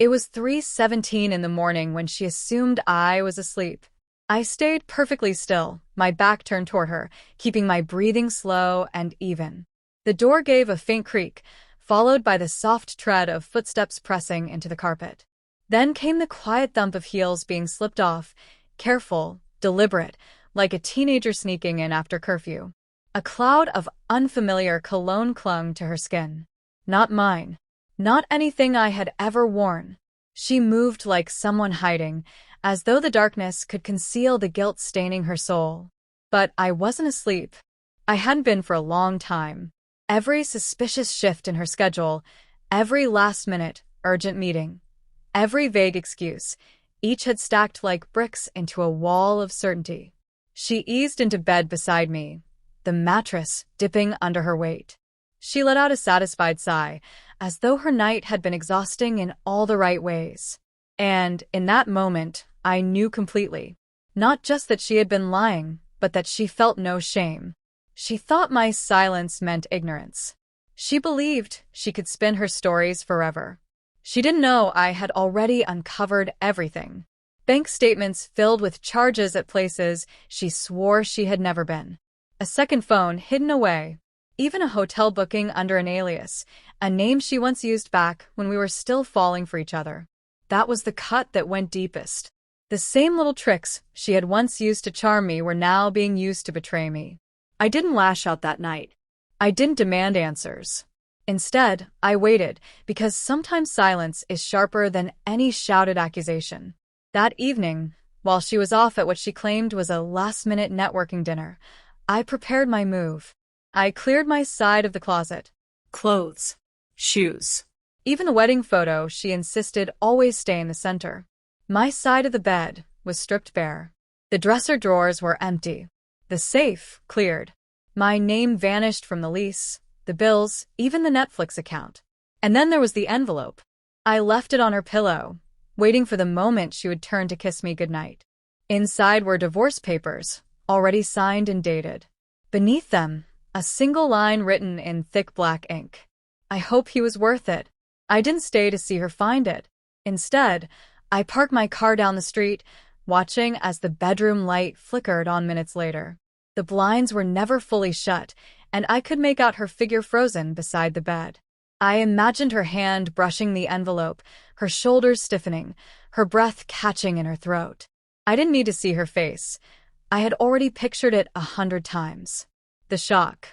It was 3:17 in the morning when she assumed I was asleep. I stayed perfectly still, my back turned toward her, keeping my breathing slow and even. The door gave a faint creak, followed by the soft tread of footsteps pressing into the carpet. Then came the quiet thump of heels being slipped off, careful, deliberate, like a teenager sneaking in after curfew. A cloud of unfamiliar cologne clung to her skin. Not mine. Not anything I had ever worn. She moved like someone hiding, as though the darkness could conceal the guilt staining her soul. But I wasn't asleep. I hadn't been for a long time. Every suspicious shift in her schedule, every last-minute, urgent meeting, every vague excuse, each had stacked like bricks into a wall of certainty. She eased into bed beside me, the mattress dipping under her weight. She let out a satisfied sigh, as though her night had been exhausting in all the right ways. And, in that moment, I knew completely. Not just that she had been lying, but that she felt no shame. She thought my silence meant ignorance. She believed she could spin her stories forever. She didn't know I had already uncovered everything. Bank statements filled with charges at places she swore she had never been. A second phone hidden away. Even a hotel booking under an alias, a name she once used back when we were still falling for each other. That was the cut that went deepest. The same little tricks she had once used to charm me were now being used to betray me. I didn't lash out that night. I didn't demand answers. Instead, I waited, because sometimes silence is sharper than any shouted accusation. That evening, while she was off at what she claimed was a last-minute networking dinner, I prepared my move. I cleared my side of the closet. Clothes. Shoes. Even the wedding photo she insisted always stay in the center. My side of the bed was stripped bare. The dresser drawers were empty. The safe cleared. My name vanished from the lease, the bills, even the Netflix account. And then there was the envelope. I left it on her pillow, waiting for the moment she would turn to kiss me goodnight. Inside were divorce papers, already signed and dated. Beneath them, a single line written in thick black ink. I hope he was worth it. I didn't stay to see her find it. Instead, I parked my car down the street, watching as the bedroom light flickered on minutes later. The blinds were never fully shut, and I could make out her figure frozen beside the bed. I imagined her hand brushing the envelope, her shoulders stiffening, her breath catching in her throat. I didn't need to see her face. I had already pictured it 100 times. The shock.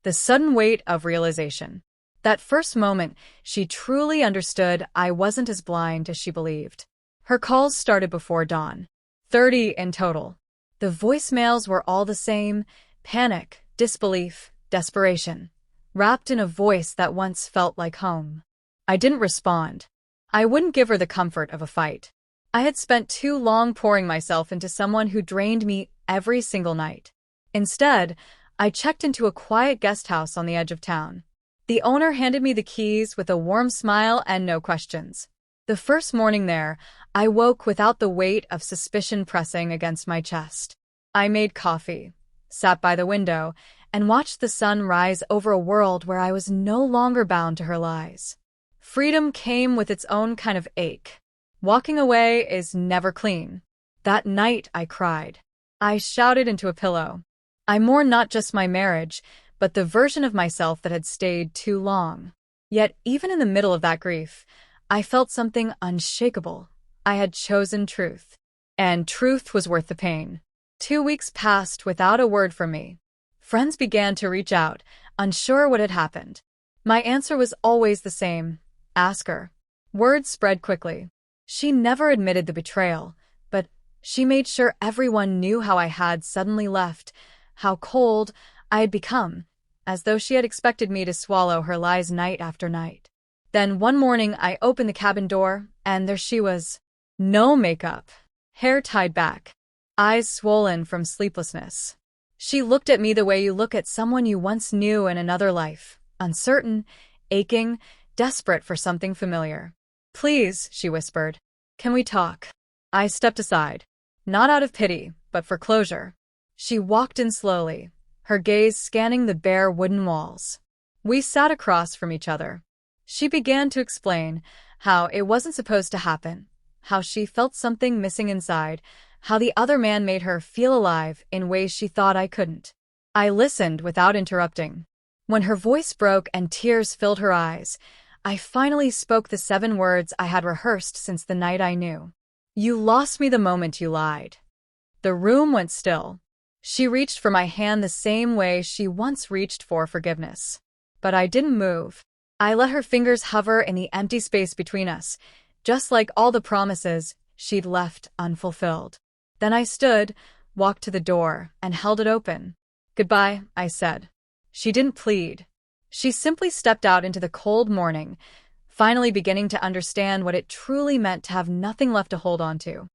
The sudden weight of realization. That first moment, she truly understood I wasn't as blind as she believed. Her calls started before dawn. 30 in total. The voicemails were all the same: panic, disbelief, desperation, wrapped in a voice that once felt like home. I didn't respond. I wouldn't give her the comfort of a fight. I had spent too long pouring myself into someone who drained me every single night. Instead, I checked into a quiet guest house on the edge of town. The owner handed me the keys with a warm smile and no questions. The first morning there, I woke without the weight of suspicion pressing against my chest. I made coffee, sat by the window, and watched the sun rise over a world where I was no longer bound to her lies. Freedom came with its own kind of ache. Walking away is never clean. That night I cried. I shouted into a pillow. I mourned not just my marriage, but the version of myself that had stayed too long. Yet, even in the middle of that grief, I felt something unshakable. I had chosen truth. And truth was worth the pain. 2 weeks passed without a word from me. Friends began to reach out, unsure what had happened. My answer was always the same: ask her. Word spread quickly. She never admitted the betrayal, but she made sure everyone knew how I had suddenly left, how cold I had become, as though she had expected me to swallow her lies night after night. Then one morning I opened the cabin door, and there she was. No makeup, hair tied back, eyes swollen from sleeplessness. She looked at me the way you look at someone you once knew in another life, uncertain, aching, desperate for something familiar. "Please," she whispered, "can we talk?" I stepped aside, not out of pity, but for closure. She walked in slowly, her gaze scanning the bare wooden walls. We sat across from each other. She began to explain, how it wasn't supposed to happen, how she felt something missing inside, how the other man made her feel alive in ways she thought I couldn't. I listened without interrupting. When her voice broke and tears filled her eyes, I finally spoke the 7 words I had rehearsed since the night I knew. You lost me the moment you lied. The room went still. She reached for my hand the same way she once reached for forgiveness. But I didn't move. I let her fingers hover in the empty space between us, just like all the promises she'd left unfulfilled. Then I stood, walked to the door, and held it open. Goodbye, I said. She didn't plead. She simply stepped out into the cold morning, finally beginning to understand what it truly meant to have nothing left to hold on to.